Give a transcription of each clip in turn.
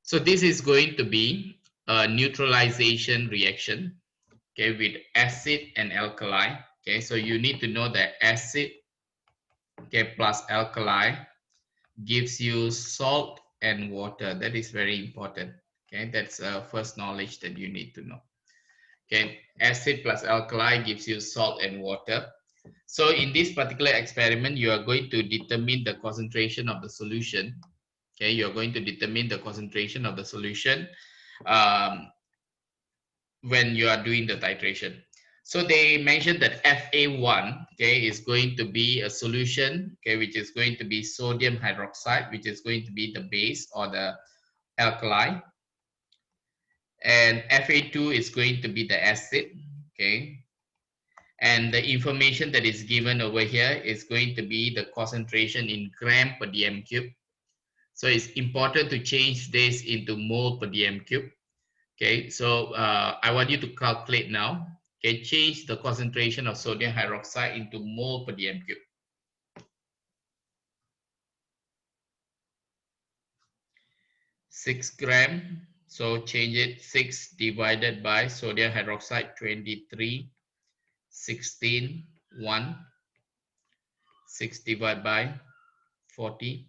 So this is going to be a neutralization reaction, okay, with acid and alkali. Okay, so you need to know that acid, okay, plus alkali gives you salt and water. That is very important. Okay, that's first knowledge that you need to know. Okay, acid plus alkali gives you salt and water. So in this particular experiment, you are going to determine the concentration of the solution. Okay, you're going to determine the concentration of the solution um, when you are doing the titration. So they mentioned that Fa1, okay, is going to be a solution, okay, which is going to be sodium hydroxide, which is going to be the base or the alkali, and Fa2 is going to be the acid, okay, and the information that is given over here is going to be the concentration in gram per dm cube. So it's important to change this into mole per dm cube. Okay, so I want you to calculate now. Okay, change the concentration of sodium hydroxide into mole per dm cube. 6 gram. So change it 6 divided by sodium hydroxide 23, 16, 1. 6 divided by 40.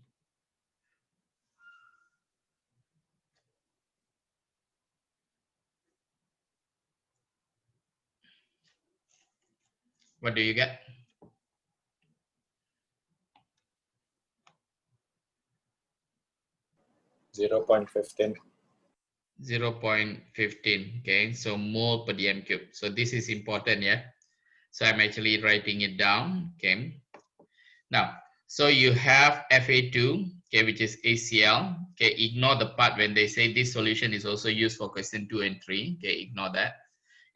What do you get? 0.15. 0.15. Okay, so mole per dm cube. So this is important, yeah. So I'm actually writing it down. Okay. Now, so you have Fa2, okay, which is ACl. Okay, ignore the part when they say this solution is also used for question 2 and 3. Okay, ignore that.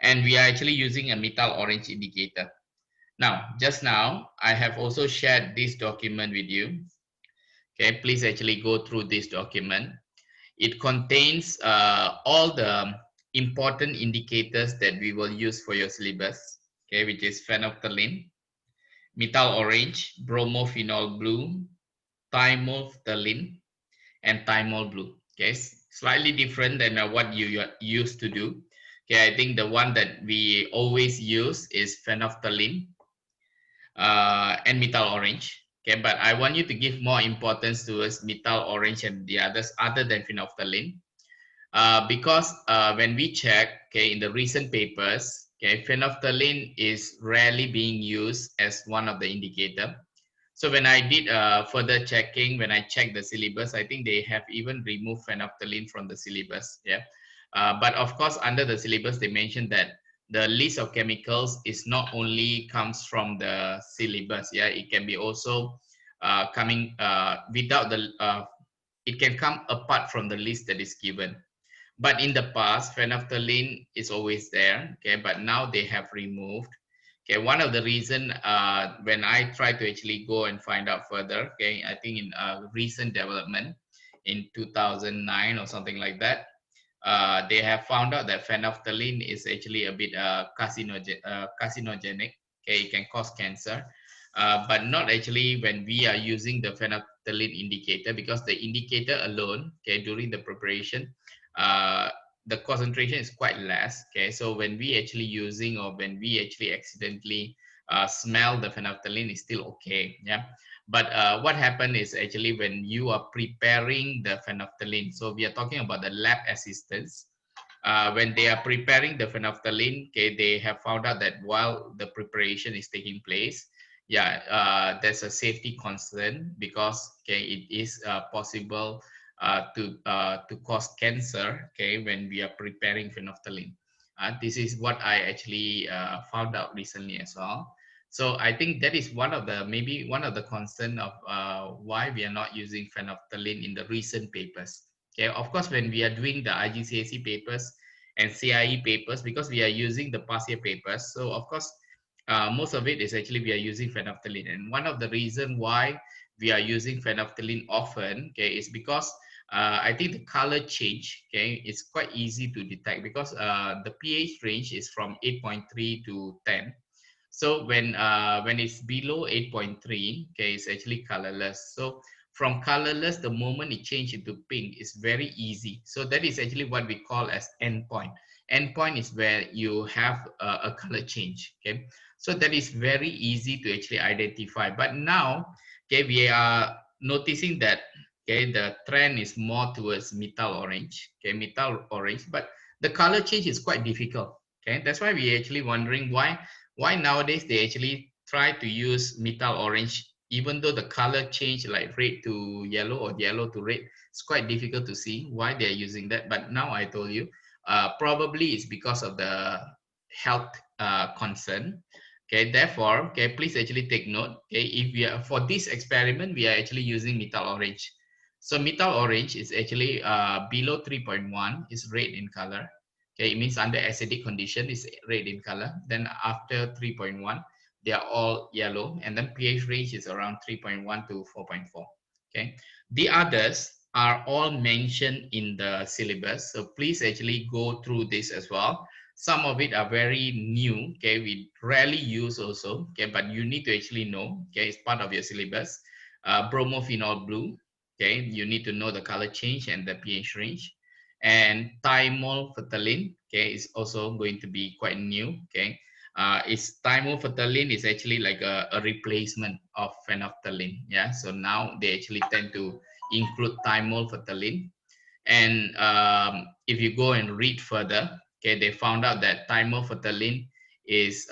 And we are actually using a methyl orange indicator. Now, just now, I have also shared this document with you. Okay, please actually go through this document. It contains all the important indicators that we will use for your syllabus, okay, which is phenolphthalein, methyl orange, bromophenol blue, thymolphthalein, and thymol blue. Okay, slightly different than what you used to do. Okay, I think the one that we always use is phenolphthalein and methyl orange. Okay, but I want you to give more importance towards methyl orange and the others other than phenolphthalein. Because when we check, okay, in the recent papers, okay, phenolphthalein is rarely being used as one of the indicator. So when I did further checking, when I checked the syllabus, I think they have even removed phenolphthalein from the syllabus. Yeah, but of course, under the syllabus, they mentioned that the list of chemicals is not only comes from the syllabus. Yeah, it can be also coming without the. It can come apart from the list that is given. But in the past, phenolphthalein is always there, okay, but now they have removed. Okay, one of the reason when I try to actually go and find out further, okay, I think in recent development in 2009 or something like that, they have found out that phenolphthalein is actually a bit carcinogenic. Okay, it can cause cancer, but not actually when we are using the phenolphthalein indicator, because the indicator alone, okay, during the preparation, uh, the concentration is quite less. Okay, so when we actually using or when we actually accidentally smell the phenolphthalein, is still okay. Yeah, but what happened is actually when you are preparing the phenolphthalein, so we are talking about the lab assistants. When they are preparing the phenolphthalein, okay, they have found out that while the preparation is taking place, yeah, there's a safety concern, because okay, it is possible to cause cancer, okay, when we are preparing phenolphthalein. This is what I actually found out recently as well. So I think that is one of the maybe one of the concern of why we are not using phenolphthalein in the recent papers. Okay, of course, when we are doing the IGCSE papers and CIE papers, because we are using the past year papers, so of course, most of it is actually we are using phenolphthalein. And one of the reason why we are using phenolphthalein often, okay, is because I think the color change, okay, it's quite easy to detect, because the pH range is from 8.3 to 10. So when it's below 8.3, okay, it's actually colorless. So From colorless, the moment it changes into pink, is very easy. So that is actually what we call as endpoint. Endpoint is where you have a color change. Okay, so that is very easy to actually identify. But now, okay, we are noticing that, okay, the trend is more towards metal orange. Okay, metal orange, but the color change is quite difficult. Okay, that's why we actually wondering why nowadays they actually try to use metal orange, even though the color change like red to yellow or yellow to red. It's quite difficult to see why they're using that. But now I told you, probably it's because of the health concern. Okay, therefore, okay, please actually take note. Okay, if we are for this experiment, we are actually using metal orange. So metal orange is actually below 3.1 is red in color. Okay, it means under acidic condition is red in color. Then after 3.1, they are all yellow, and then pH range is around 3.1 to 4.4. Okay, the others are all mentioned in the syllabus, so please actually go through this as well. Some of it are very new. Okay, we rarely use also. Okay, but you need to actually know. Okay, it's part of your syllabus. Bromophenol blue. Okay, you need to know the color change and the pH range. And thymolphthalene, okay, is also going to be quite new. Okay, thymolphthalene is actually like a replacement of phenolphthalein. Yeah, so now they actually tend to include thymolphthalene. And if you go and read further, okay, they found out that thymolphthalene is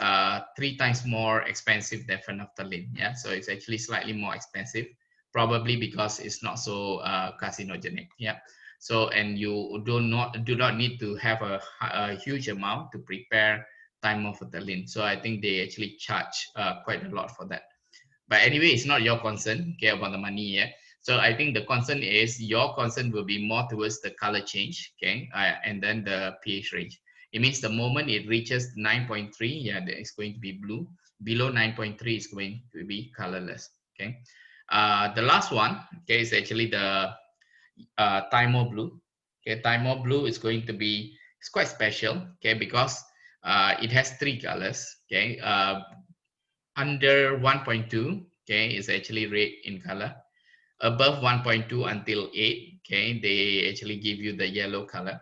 3 times more expensive than phenolphthalein. Yeah, so it's actually slightly more expensive, probably because it's not so carcinogenic. Yeah. So, and you do not need to have a huge amount to prepare thymolphthalene. So I think they actually charge quite a lot for that. But anyway, it's not your concern, okay, about the money. Yeah. So I think the concern is your concern will be more towards the color change, okay, and then the pH range. It means the moment it reaches 9.3, yeah, it's going to be blue. Below 9.3 is going to be colorless. Okay. The last one, okay, is actually the Thymo blue. Okay, Thymo blue is going to be, it's quite special, okay, because it has 3 colors. Okay, under 1.2, okay, is actually red in color. Above 1.2 until 8, okay, they actually give you the yellow color.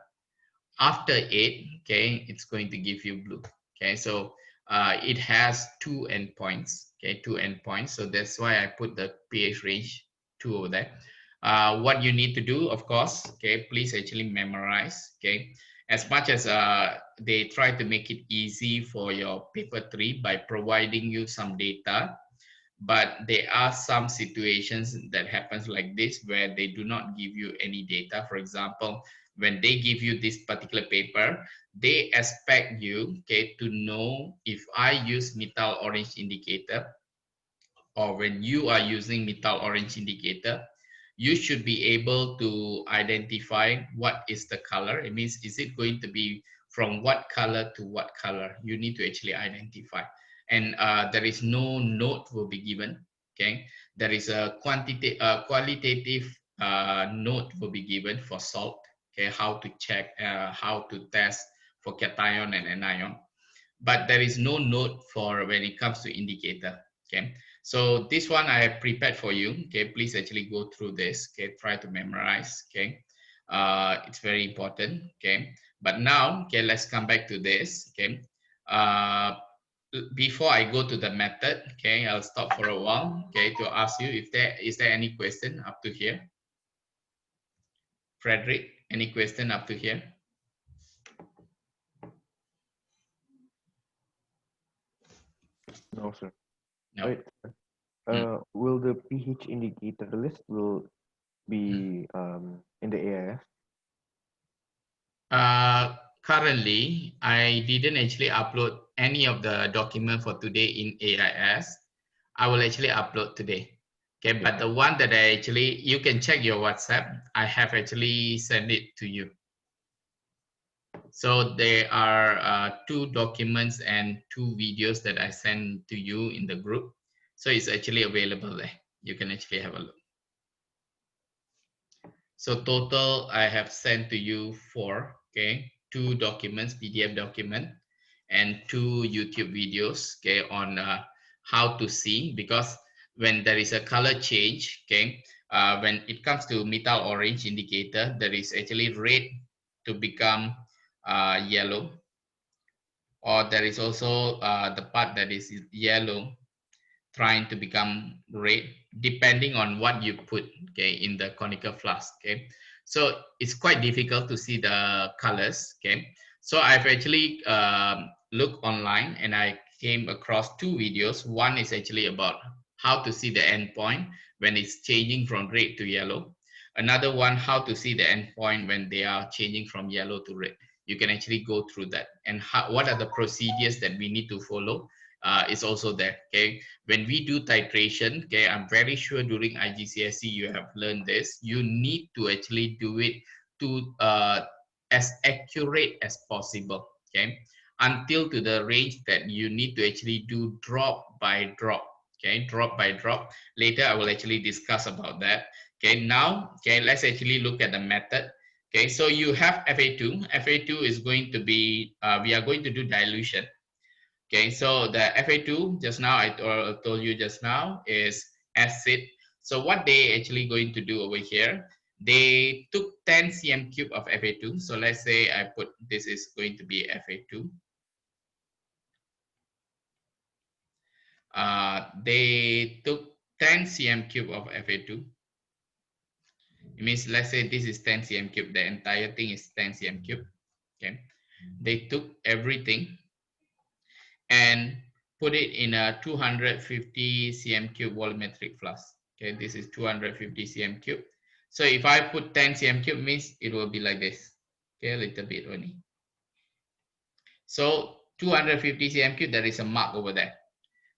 After 8, okay, it's going to give you blue. Okay, so it has 2 endpoints. Okay, 2 endpoints. So that's why I put the pH range 2 over there. What you need to do, of course, okay, please actually memorize. Okay, as much as they try to make it easy for your paper 3 by providing you some data, but there are some situations that happens like this where they do not give you any data. For example, when they give you this particular paper, they expect you, okay, to know if I use metal orange indicator, or when you are using metal orange indicator, you should be able to identify what is the color. It means, is it going to be from what color to what color? You need to actually identify. And there is no note will be given. Okay, there is a qualitative note will be given for salt. Okay, how to check, how to test for cation and anion, but there is no note for when it comes to indicator. Okay, so this one I have prepared for you. Okay, please actually go through this. Okay, try to memorize. Okay, it's very important. Okay, but now, okay, let's come back to this. Okay, before I go to the method, okay, I'll stop for a while. Okay, to ask you if there is any question up to here. Frederick, any question up to here? No, sir. No. Wait, will the pH indicator list will be in the AIS? Currently, I didn't actually upload any of the document for today in AIS. I will actually upload today. Okay, but the one that I actually, you can check your WhatsApp. I have actually sent it to you. So there are 2 documents and 2 videos that I sent to you in the group. So it's actually available there. You can actually have a look. So total, I have sent to you 4, okay, 2 documents, PDF document, and 2 YouTube videos, okay, on how to see, because when there is a color change, okay, when it comes to metal orange indicator, there is actually red to become yellow, or there is also the part that is yellow trying to become red, depending on what you put, okay, in the conical flask, okay. So it's quite difficult to see the colors, okay. So I've actually looked online and I came across two videos. One is actually about how to see the endpoint when it's changing from red to yellow. Another one, how to see the endpoint when they are changing from yellow to red. You can actually go through that, and what are the procedures that we need to follow is also there, okay. When we do titration, okay, I'm very sure during IGCSE you have learned this. You need to actually do it to as accurate as possible, okay, until to the range that you need to actually do drop by drop, okay, drop by drop. Later I will actually discuss about that. Okay, now, okay, let's actually look at the method. Okay, so you have FA2. FA2 is going to be, we are going to do dilution. Okay, so the FA2 just now I told you just now is acid. So what they actually going to do over here, they took 10 cm cube of FA2. So let's say I put this is going to be FA2. They took 10 cm cube of FA2. It means let's say this is 10 cm cube. The entire thing is 10 cm cube. Okay, they took everything and put it in a 250 cm cube volumetric flask. Okay, this is 250 cm cube. So if I put 10 cm cube means it will be like this. Okay, a little bit only. So 250 cm cube, there is a mark over there.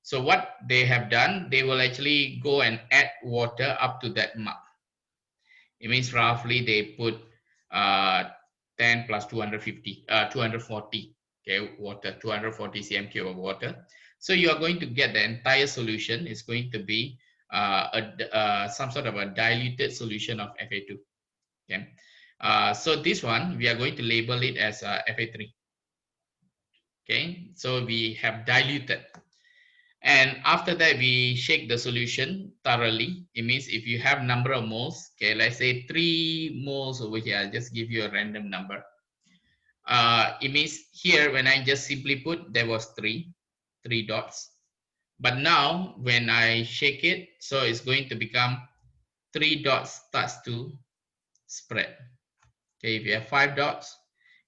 So what they have done, they will actually go and add water up to that mark. It means roughly they put 10 plus 250, 240, okay, water, 240 cm cube of water. So you are going to get the entire solution is going to be some sort of a diluted solution of Fa2. Okay, so this one we are going to label it as Fa3. Okay, so we have diluted. And after that, we shake the solution thoroughly. It means if you have number of moles, okay, let's say 3 moles over here, I'll just give you a random number. It means here, when I just simply put, there was 3 dots. But now, when I shake it, so it's going to become 3 dots starts to spread. Okay, if you have 5 dots,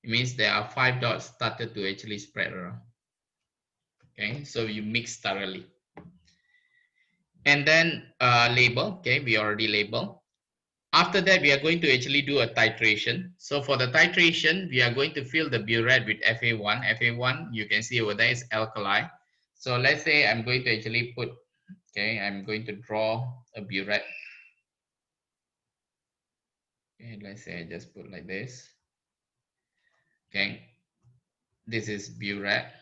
it means there are 5 dots started to actually spread around. Okay, so you mix thoroughly. And then label, okay, we already label. After that, we are going to actually do a titration. So for the titration, we are going to fill the burette with Fa1. Fa1, you can see over there is alkali. So let's say I'm going to actually put, okay, I'm going to draw a burette. Okay, let's say I just put like this. Okay, this is burette.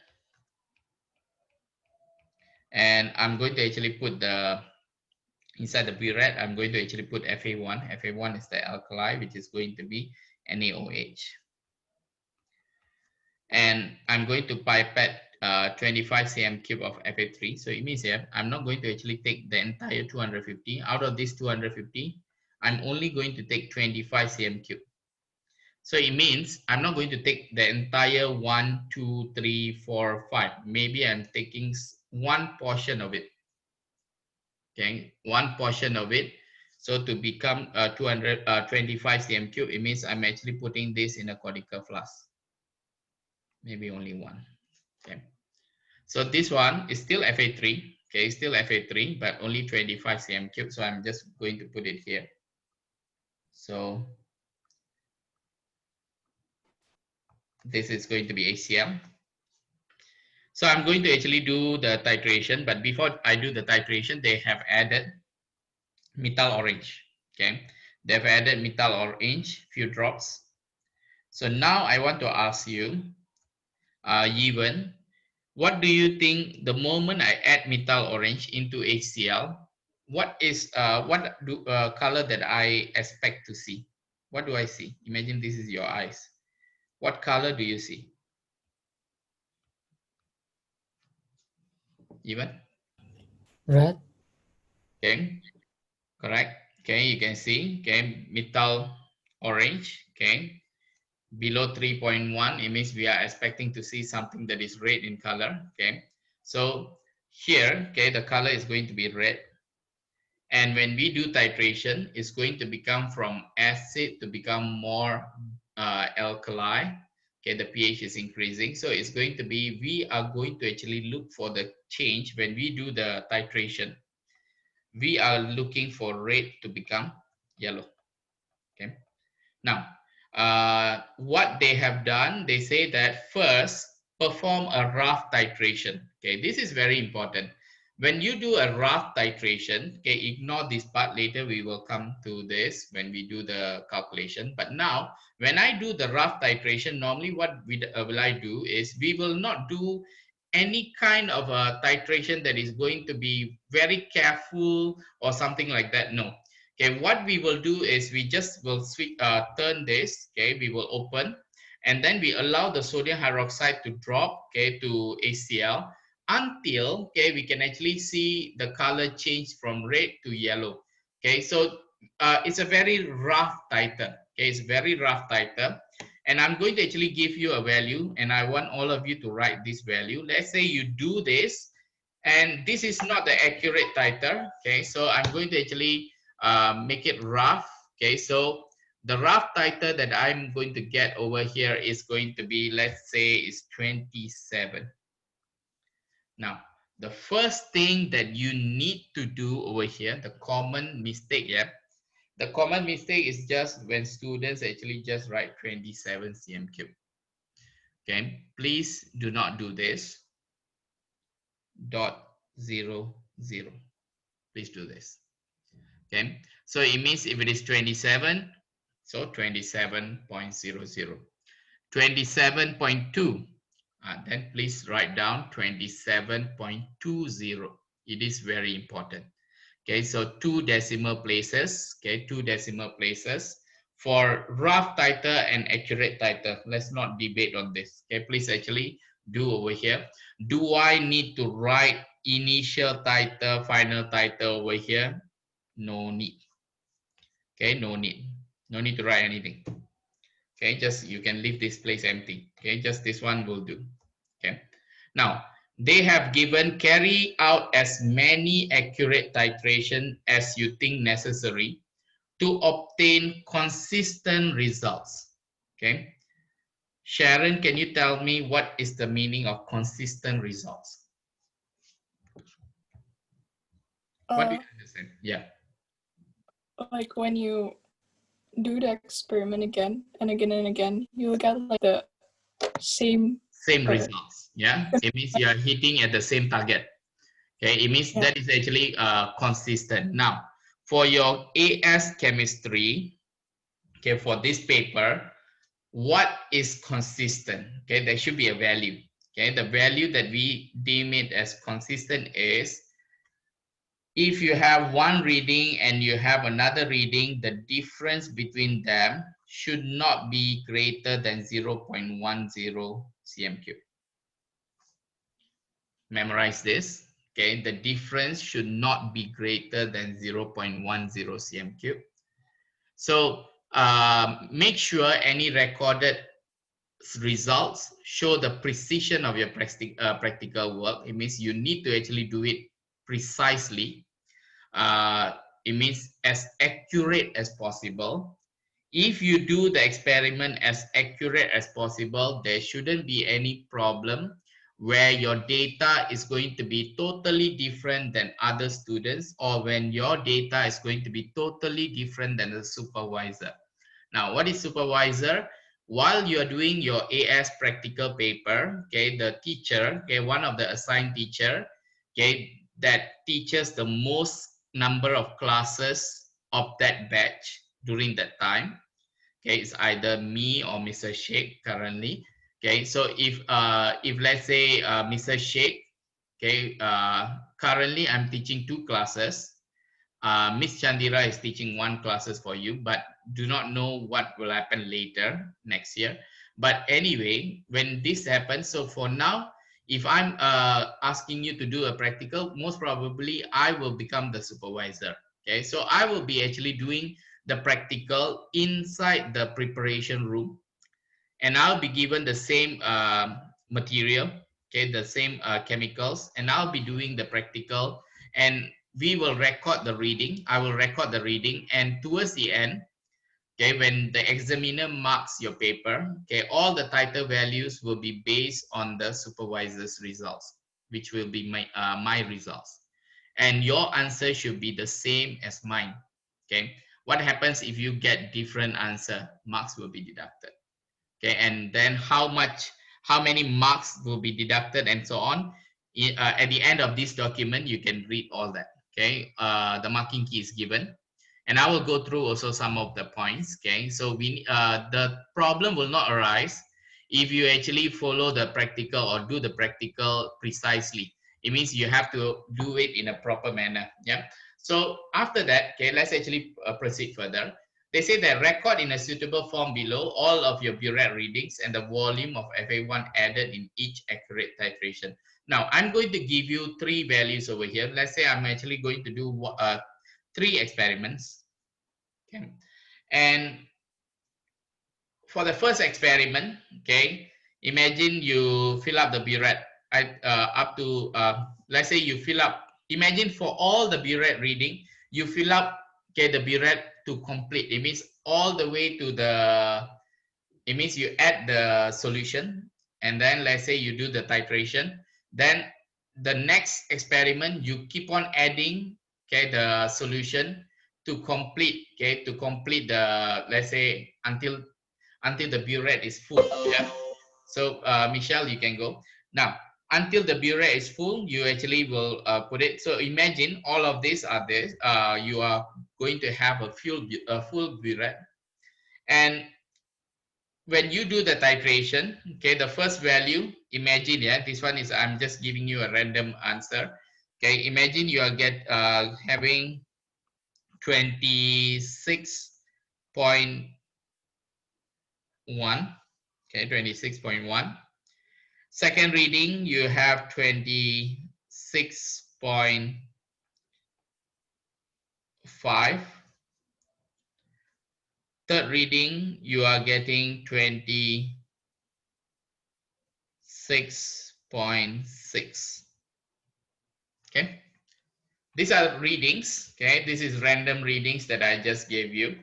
And I'm going to actually put the inside the burette, I'm going to actually put Fa1. Fa1 is the alkali, which is going to be NaOH. And I'm going to pipette 25 cm cube of Fa3. So it means here, I'm not going to actually take the entire 250. Out of this 250, I'm only going to take 25 cm cube. So it means I'm not going to take the entire 1, 2, 3, 4, 5. Maybe I'm taking one portion of it. Okay, one portion of it. So to become 225 cm cube, it means I'm actually putting this in a conical flask. Maybe only one. Okay, so this one is still Fa3. Okay, still Fa3, but only 25 cm cube. So I'm just going to put it here. So this is going to be HCl. So I'm going to actually do the titration, but before I do the titration, they have added methyl orange. Okay, they've added methyl orange, few drops. So now I want to ask you, Yiwen, what do you think the moment I add methyl orange into HCl, what is color that I expect to see? What do I see? Imagine this is your eyes. What color do you see? Yiwen? Red. Okay, correct. Okay, you can see, okay, metal orange, okay, below 3.1, it means we are expecting to see something that is red in color, okay. So here, okay, the color is going to be red. And when we do titration, it's going to become from acid to become more alkali. Okay, the pH is increasing. So it's going to be, we are going to actually look for the change when we do the titration. We are looking for red to become yellow. Okay. Now, what they have done, they say that first perform a rough titration. Okay, this is very important. When you do a rough titration, okay, ignore this part. Later we will come to this when we do the calculation. But now, when I do the rough titration, normally what will I do is we will not do any kind of a titration that is going to be very careful or something like that. No. Okay, what we will do is we just will turn this, okay, we will open, and then we allow the sodium hydroxide to drop, okay, to HCl until, okay, we can actually see the color change from red to yellow. Okay, so it's a very rough titer. Okay, it's very rough titer. And I'm going to actually give you a value, and I want all of you to write this value. Let's say you do this, and this is not the accurate titer. Okay, so I'm going to actually make it rough. Okay, so the rough titer that I'm going to get over here is going to be, let's say, is 27. Now, the first thing that you need to do over here, the common mistake, yeah, the common mistake is just when students actually just write 27 cm cube. Okay, please do not do this. .00. Please do this. Okay, so it means if it is 27, so 27.00. 27.2, then please write down 27.20. It is very important. Okay, so 2 decimal places. Okay, 2 decimal places for rough titer and accurate titer. Let's not debate on this. Okay, please actually do over here. Do I need to write initial titer, final titer over here? No need. Okay, no need. No need to write anything. Okay, just you can leave this place empty. Okay, just this one will do. Okay, now they have given carry out as many accurate titration as you think necessary to obtain consistent results. Okay, Sharon, can you tell me what is the meaning of consistent results? What do you understand? Yeah. Like when you do the experiment again and again and again, you'll get like the same results. Yeah, it means you are hitting at the same target. Okay, it means that is actually consistent. Now, for your AS chemistry, okay, for this paper, what is consistent? Okay, there should be a value. Okay, the value that we deem it as consistent is if you have one reading and you have another reading, the difference between them should not be greater than 0.10 cm cube. Memorize this. Okay, the difference should not be greater than 0.10 cm cube. So make sure any recorded results show the precision of your practical work. It means you need to actually do it precisely. It means as accurate as possible. If you do the experiment as accurate as possible, there shouldn't be any problem where your data is going to be totally different than other students, or when your data is going to be totally different than the supervisor. Now, what is supervisor? While you are doing your AS practical paper, okay, the teacher, okay, one of the assigned teacher, okay, that teaches the most number of classes of that batch during that time, okay, it's either me or Mr. Sheikh currently. Okay, so if let's say Mr. Sheikh, okay, currently I'm teaching 2 classes. Miss Chandira is teaching 1 classes for you, but do not know what will happen later next year. But anyway, when this happens, so for now, if I'm asking you to do a practical, most probably I will become the supervisor. Okay, so I will be actually doing the practical inside the preparation room, and I'll be given the same material, okay, the same chemicals, and I'll be doing the practical, and we will record the reading. I will record the reading, and towards the end, okay, when the examiner marks your paper, okay, all the title values will be based on the supervisor's results, which will be my results, and your answer should be the same as mine. Okay, what happens if you get different answer? Marks will be deducted. Okay, and then how many marks will be deducted and so on. At the end of this document, you can read all that. Okay, the marking key is given, and I will go through also some of the points. Okay, so the problem will not arise if you actually follow the practical or do the practical precisely. It means you have to do it in a proper manner. Yeah, so after that, okay, let's actually proceed further. They say that record in a suitable form below all of your burette readings and the volume of FA1 added in each accurate titration. Now, I'm going to give you 3 values over here. Let's say I'm actually going to do 3 experiments. Okay. And for the first experiment, okay, imagine you fill up the burette up to, let's say you fill up, imagine for all the burette reading, you fill up, okay, the burette to complete. It means all the way to the, it means you add the solution, and then let's say you do the titration. Then the next experiment, you keep on adding, okay, the solution to complete, okay, to complete the, let's say until the burette is full. Yeah. So Michelle, you can go now. Until the burette is full, you actually will put it. So imagine all of these are this. You are going to have a full burette, and when you do the titration, okay, the first value, imagine, yeah, this one is, I'm just giving you a random answer. Okay, imagine you are having 26.1. Okay, 26.1. Second reading, you have 26.5. Third reading, you are getting 26.6. Okay, these are readings. Okay, this is random readings that I just gave you.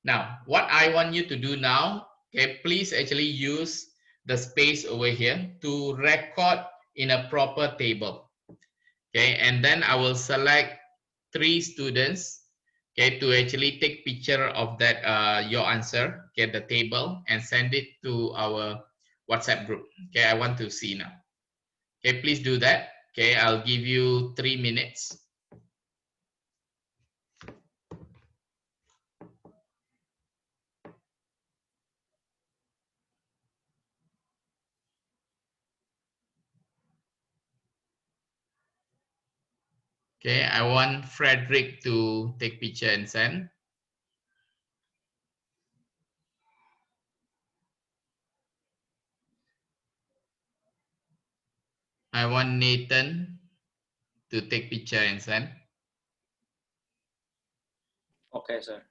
Now, what I want you to do now, okay, please actually use the space over here to record in a proper table. Okay, and then I will select 3 students, okay, to actually take picture of that your answer, get the table, and send it to our WhatsApp group. Okay, I want to see now. Okay, please do that. Okay, I'll give you 3 minutes. Okay, I want Frederick to take picture and send. I want Nathan to take picture and send. Okay, sir.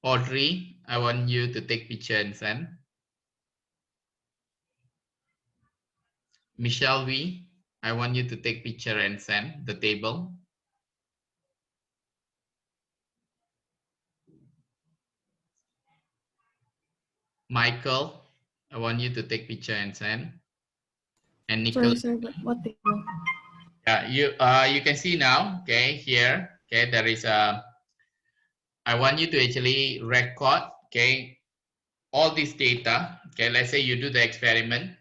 Audrey, I want you to take picture and send. Michelle V, I want you to take picture and send the table. Michael, I want you to take picture and send. And Nicholas. Sorry, sir, but what table? Yeah, you can see now, okay, here, okay, there is a, I want you to actually record, okay, all this data. Okay, let's say you do the experiment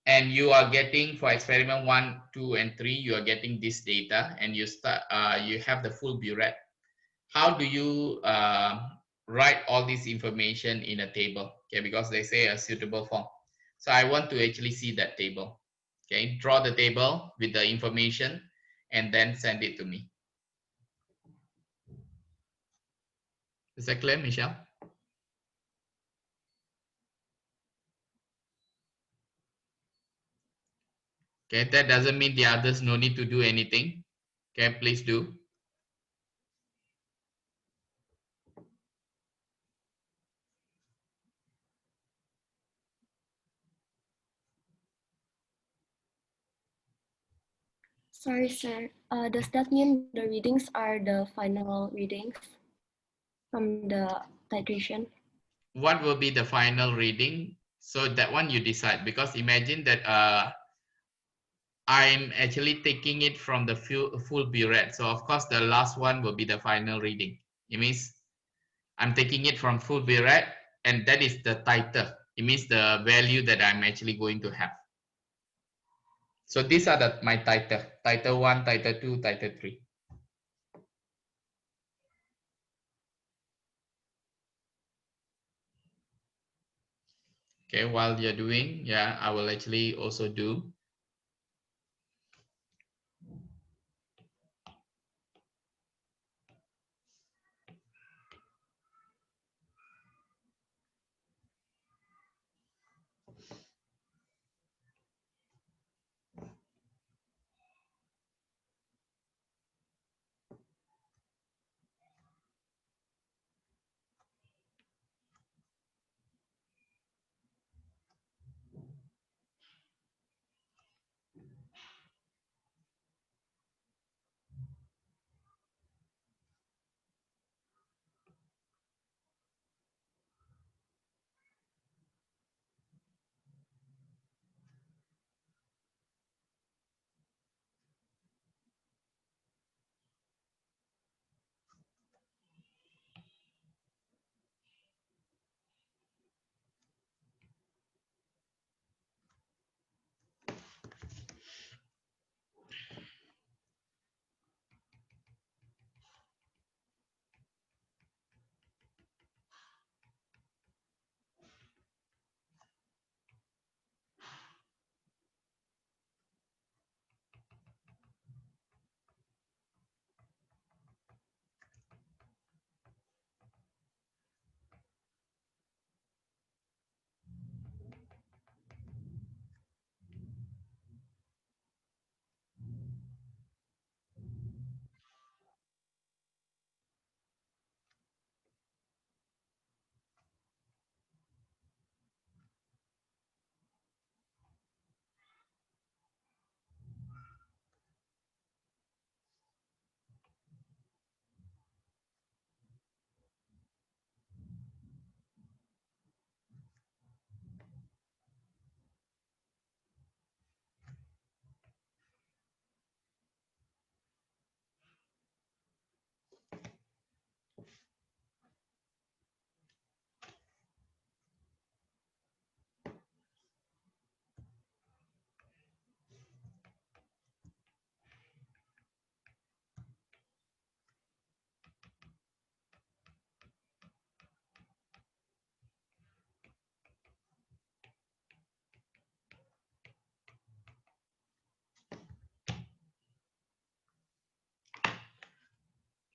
and you are getting, for experiment 1, 2, and 3, you are getting this data, and you have the full burette. How do you write all this information in a table? Okay, because they say a suitable form. So I want to actually see that table. Okay, draw the table with the information and then send it to me. Is that clear, Michelle? Okay, that doesn't mean the others no need to do anything. Okay, please do. Sorry, sir. Does that mean the readings are the final readings from the titration? What will be the final reading? So that one you decide, because imagine that I'm actually taking it from the full burette. So of course the last one will be the final reading. It means I'm taking it from full burette, and that is the titer. It means the value that I'm actually going to have. So these are my titer. Titer 1, titer 2, titer 3. Okay, while you're doing, yeah, I will actually also do.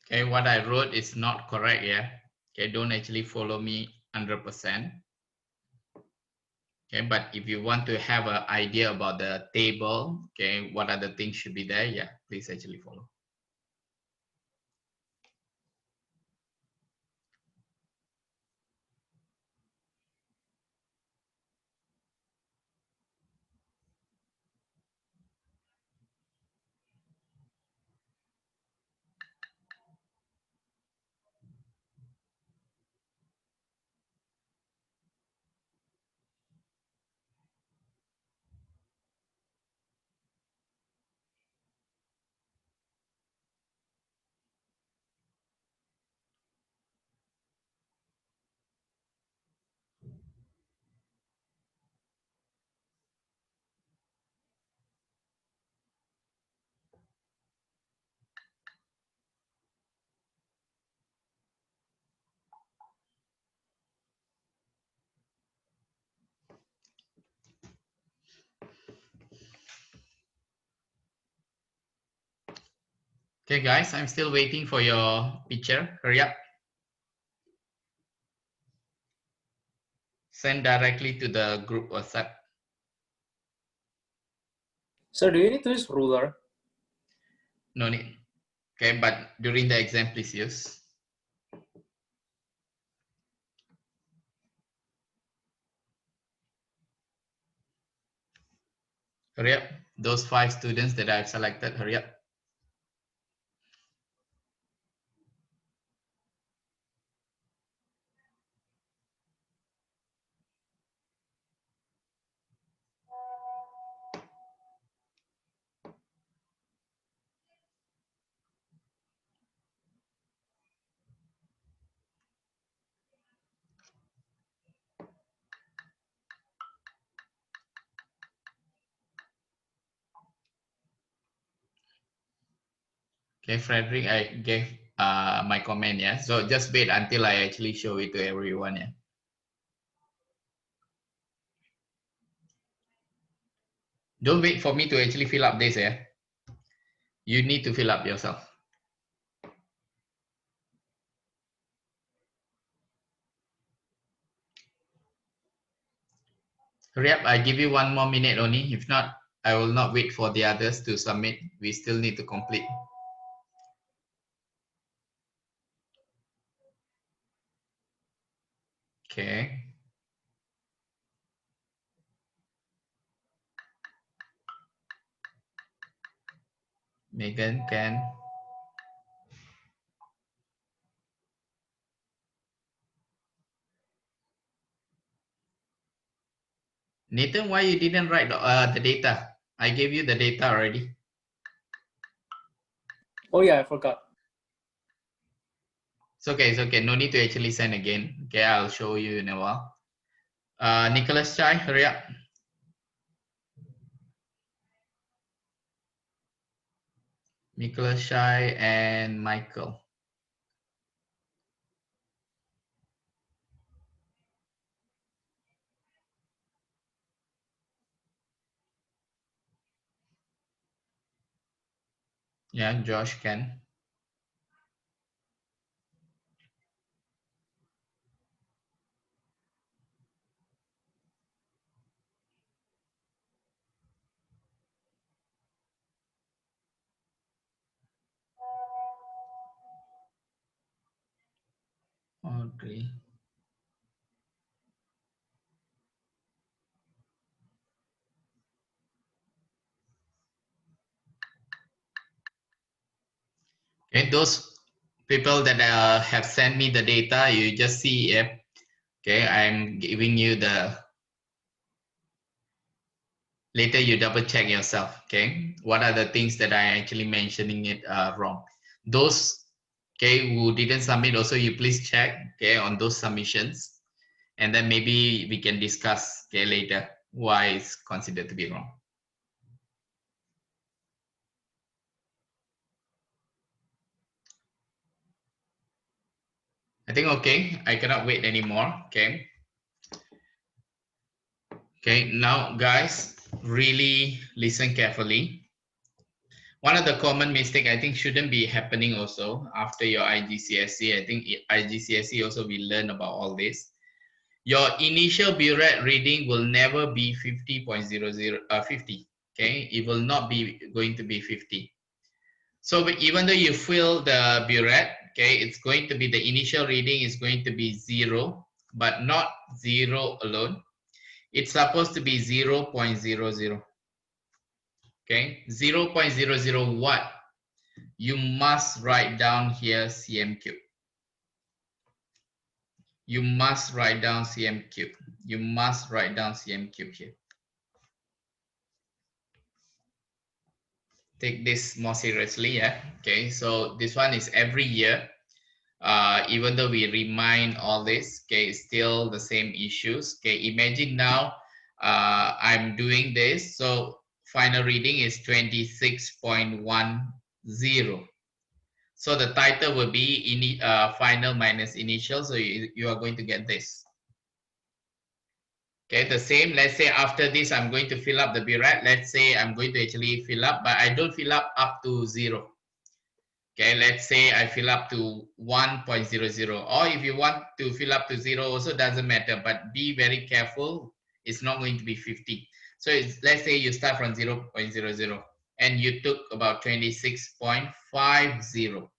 Okay, what I wrote is not correct, yeah. Okay, don't actually follow me 100%. Okay, but if you want to have an idea about the table, okay, what other things should be there, yeah, please actually follow. Okay, guys, I'm still waiting for your picture. Hurry up. Send directly to the group WhatsApp. So do you need to use ruler? No need. Okay, but during the exam, please use. Hurry up. Those 5 students that I've selected, hurry up. Okay, Frederick, I gave my comment, yeah. So just wait until I actually show it to everyone, yeah. Don't wait for me to actually fill up this, yeah. You need to fill up yourself. Hurry up, I give you 1 more minute only. If not, I will not wait for the others to submit. We still need to complete. Okay. Megan, Ken. Nathan, why you didn't write the data? I gave you the data already. Oh yeah, I forgot. It's okay, it's okay. No need to actually send again. Okay, I'll show you in a while. Nicholas Chai, hurry up. Nicholas Chai and Michael. Yeah, Josh can. Audrey. Okay, those people that have sent me the data, you just see if, okay, I'm giving you the, later you double check yourself, okay? What are the things that I actually mentioning it wrong? Those, okay, who didn't submit also, you please check, okay, on those submissions. And then maybe we can discuss, okay, later why it's considered to be wrong. I think, okay, I cannot wait anymore, okay? Okay, now guys, really listen carefully. One of the common mistake I think shouldn't be happening also after your IGCSE. I think IGCSE also we learn about all this. Your initial burette reading will never be 50.00 50. Okay, it will not be going to be 50. So even though you fill the burette, okay, it's going to be the initial reading is going to be 0, but not 0 alone. It's supposed to be 0.00. Okay, 0.00 what? You must write down here cm cube. You must write down cm cube. You must write down cm cube here. Take this more seriously, yeah. Okay, so this one is every year. Even though we remind all this, okay, still the same issues. Okay, imagine now I'm doing this, so final reading is 26.10. So the title will be final minus initial, so you are going to get this. Okay, the same, let's say after this, I'm going to fill up the burette. Let's say I'm going to actually fill up, but I don't fill up to 0. Okay, let's say I fill up to 1.00, or if you want to fill up to 0 also doesn't matter, but be very careful. It's not going to be 50. So let's say you start from 0.00 and you took about 26.50.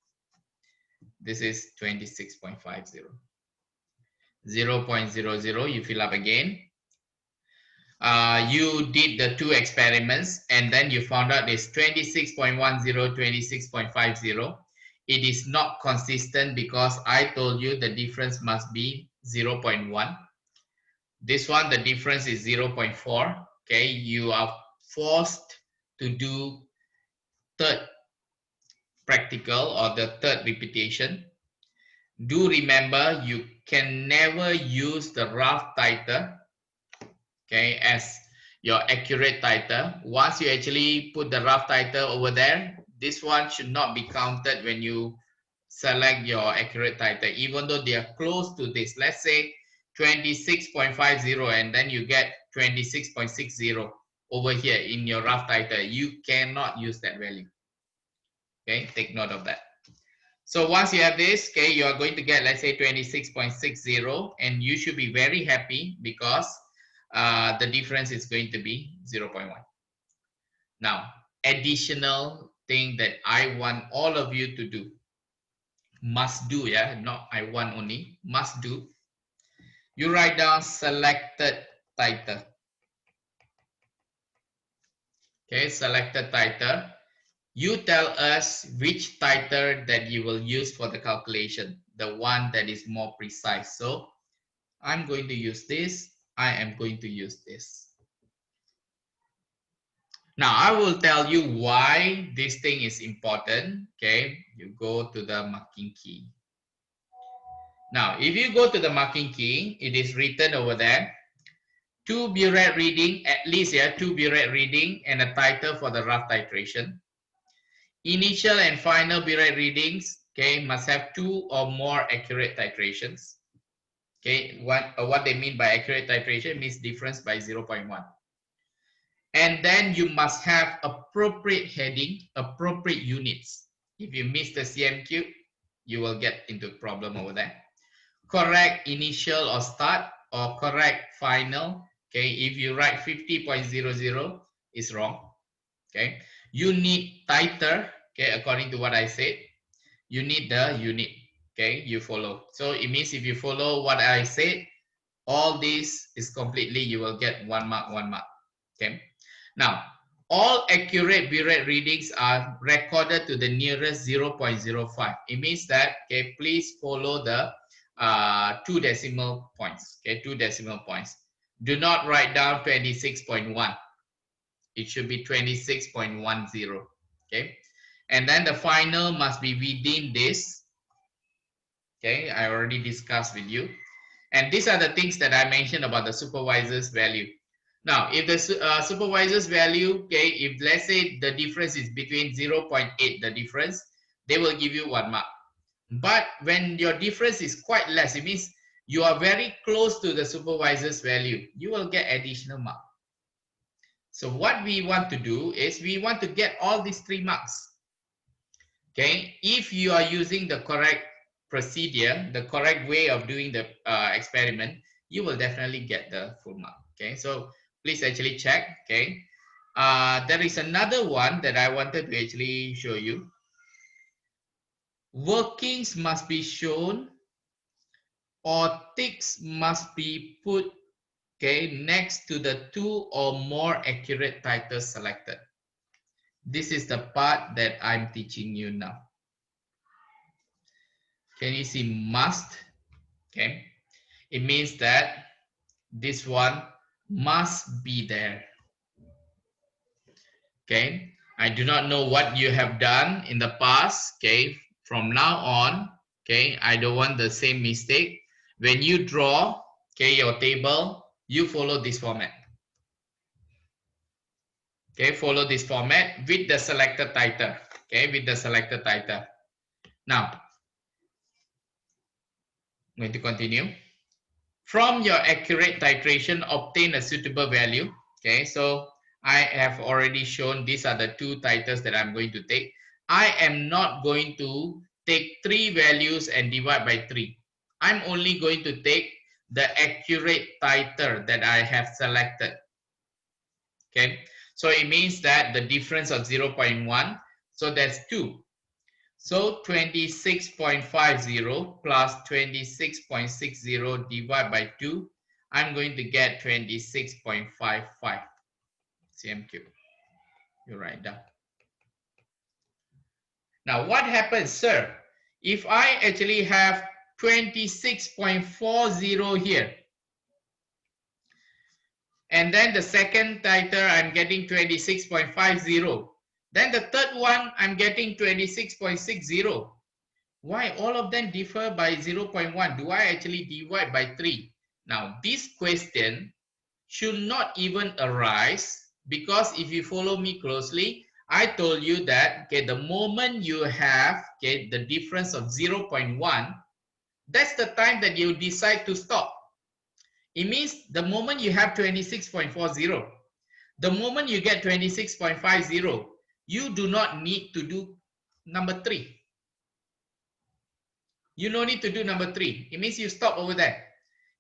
This is 26.50. 0.00, you fill up again. you did the 2 experiments and then you found out it's 26.10, 26.50. It is not consistent because I told you the difference must be 0.1. This one, the difference is 0.4. Okay, you are forced to do third practical or the third repetition. Do remember, you can never use the rough titer, okay, as your accurate titer. Once you actually put the rough titer over there, this one should not be counted when you select your accurate titer, even though they are close to this. Let's say 26.50 and then you get 26.60 over here in your rough titer. You cannot use that value. Okay, take note of that. So once you have this, okay, you are going to get, let's say 26.60, and you should be very happy because the difference is going to be 0.1. Now, additional thing that I want all of you to do, must do, yeah, not I want only, must do. You write down selected titer. Okay, selected titer. You tell us which titer that you will use for the calculation, the one that is more precise. So I'm going to use this. I am going to use this. Now I will tell you why this thing is important. Okay, you go to the marking key. Now, if you go to the marking key, it is written over there, 2 burette reading, at least, yeah, 2 burette reading and a titer for the rough titration. Initial and final burette readings, okay, must have 2 or more accurate titrations. Okay, what they mean by accurate titration means difference by 0.1. And then you must have appropriate heading, appropriate units. If you miss the CMQ, you will get into problem over there. Correct initial or start or correct final. Okay, if you write 50.00, is wrong. Okay, you need titer. Okay, according to what I said, you need the unit. Okay, you follow. So it means if you follow what I said, all this is completely, you will get 1 mark, 1 mark. Okay, now all accurate burette readings are recorded to the nearest 0.05. It means that, okay, please follow the 2 decimal points. Okay, 2 decimal points. Do not write down 26.1. It should be 26.10. Okay, and then the final must be within this. Okay, I already discussed with you. And these are the things that I mentioned about the supervisor's value. Now, if the supervisor's value, okay, if let's say the difference is between 0.8, the difference, they will give you 1 mark. But when your difference is quite less, it means you are very close to the supervisor's value, you will get additional mark. So what we want to do is we want to get all these 3 marks. Okay, if you are using the correct procedure, the correct way of doing the experiment, you will definitely get the full mark. Okay, so please actually check. Okay, there is another one that I wanted to actually show you. Workings must be shown or ticks must be put, okay, next to the 2 or more accurate titles selected. This is the part that I'm teaching you now. Can you see must? Okay, it means that this one must be there. Okay, I do not know what you have done in the past. Okay, from now on, okay, I don't want the same mistake. When you draw, okay, your table, you follow this format. Okay, follow this format with the selected titer. Okay, with the selected titer. Now, I'm going to continue. From your accurate titration, obtain a suitable value. Okay, so I have already shown these are the 2 titers that I'm going to take. I am not going to take 3 values and divide by 3. I'm only going to take the accurate titer that I have selected. Okay, so it means that the difference of 0.1, so that's 2. So 26.50 plus 26.60 divided by 2, I'm going to get 26.55 cm cube. You write down. Now what happens, sir, if I actually have 26.40 here, and then the second titer I'm getting 26.50, then the third one I'm getting 26.60. Why all of them differ by 0.1? Do I actually divide by 3? Now this question should not even arise, because if you follow me closely, I told you that, okay, the moment you have, okay, the difference of 0.1, that's the time that you decide to stop. It means the moment you have 26.40, the moment you get 26.50, you do not need to do number 3. You no need to do number 3. It means you stop over there.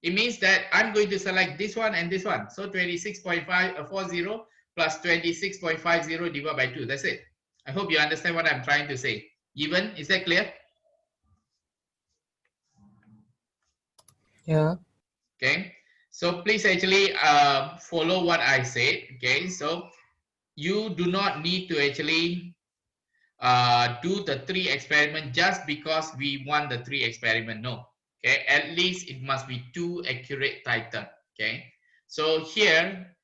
It means that I'm going to select this one and this one. So 26.40 plus 26.50 divided by 2. That's it. I hope you understand what I'm trying to say. Given, is that clear? Yeah. Okay. So please actually follow what I said. Okay. So you do not need to actually do the 3 experiment just because we want the 3 experiment. No. Okay, at least it must be 2 accurate titer. Okay, so here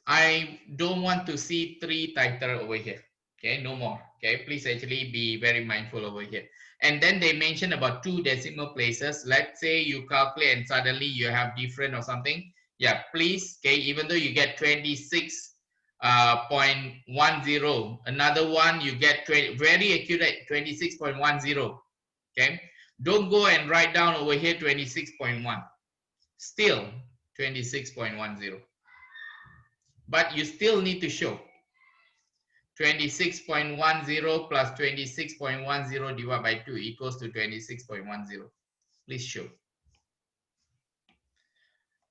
I don't want to see 3 titer over here. Okay, no more. Okay, please actually be very mindful over here. And then they mention about 2 decimal places. Let's say you calculate and suddenly you have different or something. Yeah, please. Okay, even though you get 26.10, another one you get very accurate 26.10. Okay, don't go and write down over here 26.1. Still 26.10. But you still need to show 26.10 plus 26.10 divided by 2 equals to 26.10. Please show.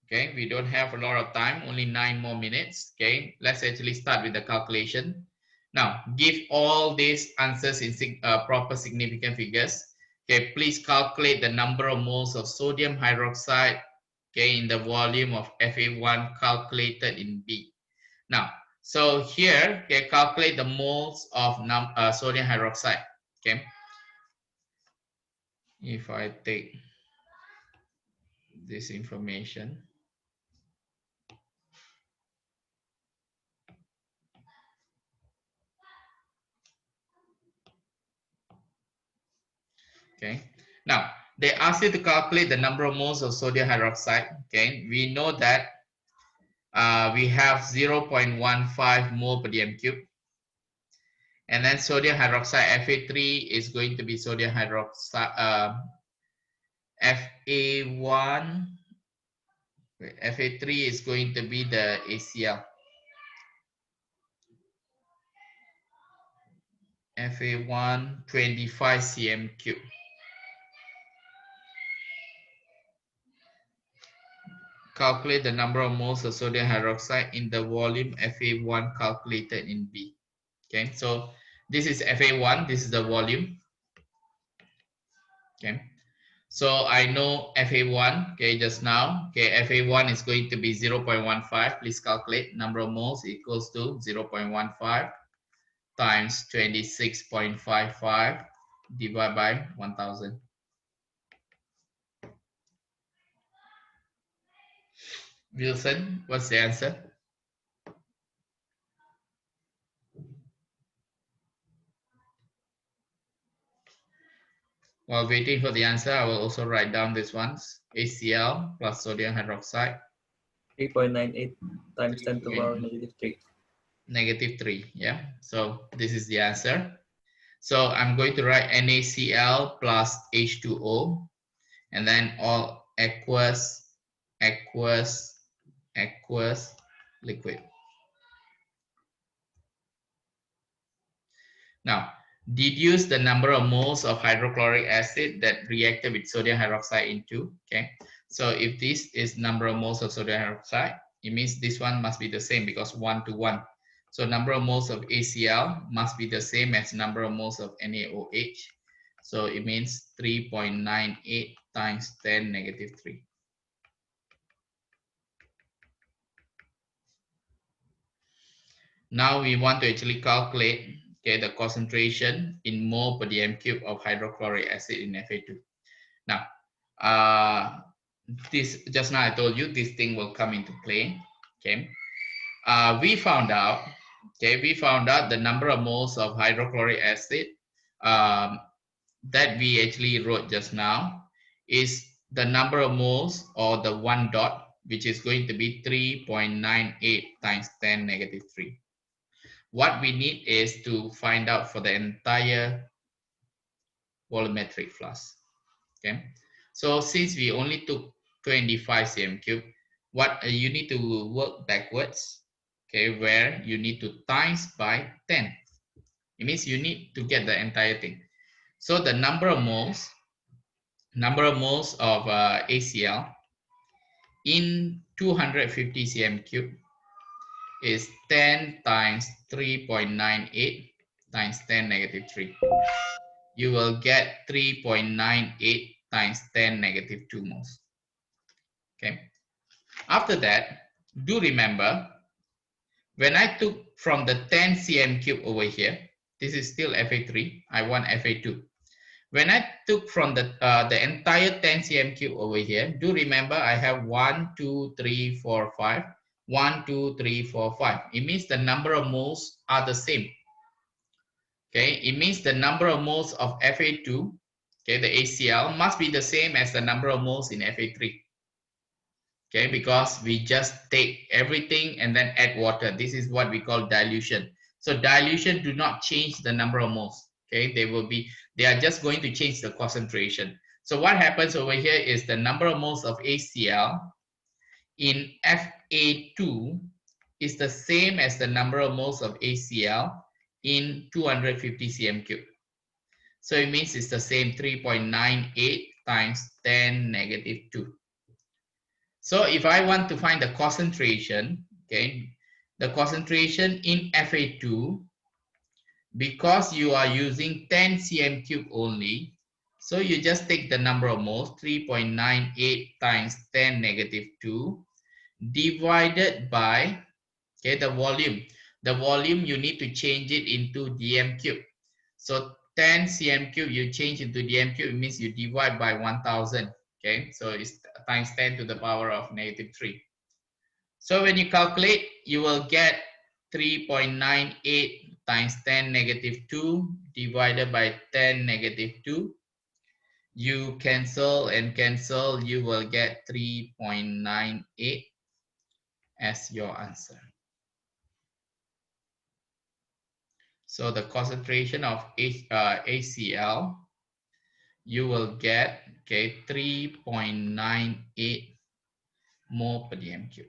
Okay, we don't have a lot of time, only 9 more minutes. Okay, let's actually start with the calculation. Now, give all these answers in proper significant figures. Okay, please calculate the number of moles of sodium hydroxide, okay, in the volume of Fa1 calculated in B. Now, so here, okay, calculate the moles of sodium hydroxide. Okay, if I take this information, okay, now they ask you to calculate the number of moles of sodium hydroxide. Okay, we know that we have 0.15 mole per dm cube, and then sodium hydroxide Fa3 is going to be sodium hydroxide Fa1. Fa3 is going to be the ACl. Fa1 25 cm cube. Calculate the number of moles of sodium hydroxide in the volume Fa1 calculated in B. Okay, so this is Fa1, this is the volume. Okay, so I know Fa1, okay, just now. Okay, Fa1 is going to be 0.15. Please calculate number of moles equals to 0.15 times 26.55 divided by 1000. Wilson, what's the answer? While waiting for the answer, I will also write down this ones. ACl plus sodium hydroxide. 3.98 times 10 to the power negative 3. Negative 3, yeah. So this is the answer. So I'm going to write NaCl plus H2O, and then all aqueous liquid. Now, deduce the number of moles of hydrochloric acid that reacted with sodium hydroxide into, okay? So if this is number of moles of sodium hydroxide, it means this one must be the same because 1 to 1. So number of moles of ACl must be the same as number of moles of NaOH. So it means 3.98 times 10 negative 3. Now we want to actually calculate, okay, the concentration in mole per dm cube of hydrochloric acid in Fa2. Now, this just now I told you this thing will come into play. Okay, we found out. Okay, we found out the number of moles of hydrochloric acid that we actually wrote just now is the number of moles, or the one dot, which is going to be 3.98 times 10 negative 3. What we need is to find out for the entire volumetric flask. Okay, so since we only took 25 cm cube, what you need to work backwards. Okay, where you need to times by 10. It means you need to get the entire thing. So the number of moles of ACL in 250 cm cube is 10 times 3.98 times 10 negative 3. You will get 3.98 times 10 negative 2 moles. Okay. After that, do remember, when I took from the 10 cm cube over here, this is still Fa3, I want Fa2. When I took from the entire 10 cm cube over here, do remember I have 1, 2, 3, 4, 5. 1, 2, 3, 4, 5. It means the number of moles are the same. Okay, it means the number of moles of Fa2, okay, the ACL must be the same as the number of moles in Fa3. Okay, because we just take everything and then add water. This is what we call dilution. So dilution do not change the number of moles. Okay, they are just going to change the concentration. So what happens over here is the number of moles of ACL in Fa2 is the same as the number of moles of ACL in 250 cm cube. So it means it's the same, 3.98 times 10 negative 2. So if I want to find the concentration, okay, the concentration in Fa2, because you are using 10 cm cube only, so you just take the number of moles, 3.98 times 10 negative 2, divided by, okay, the volume. The volume, you need to change it into dm cube. So 10 cm cube, you change into dm cube, it means you divide by 1000. Okay, so it's times 10 to the power of negative 3. So when you calculate, you will get 3.98 times 10 negative 2 divided by 10 negative 2. You cancel and cancel, you will get 3.98 as your answer. So the concentration of ACL, you will get, okay, 3.98 mole per dm cube.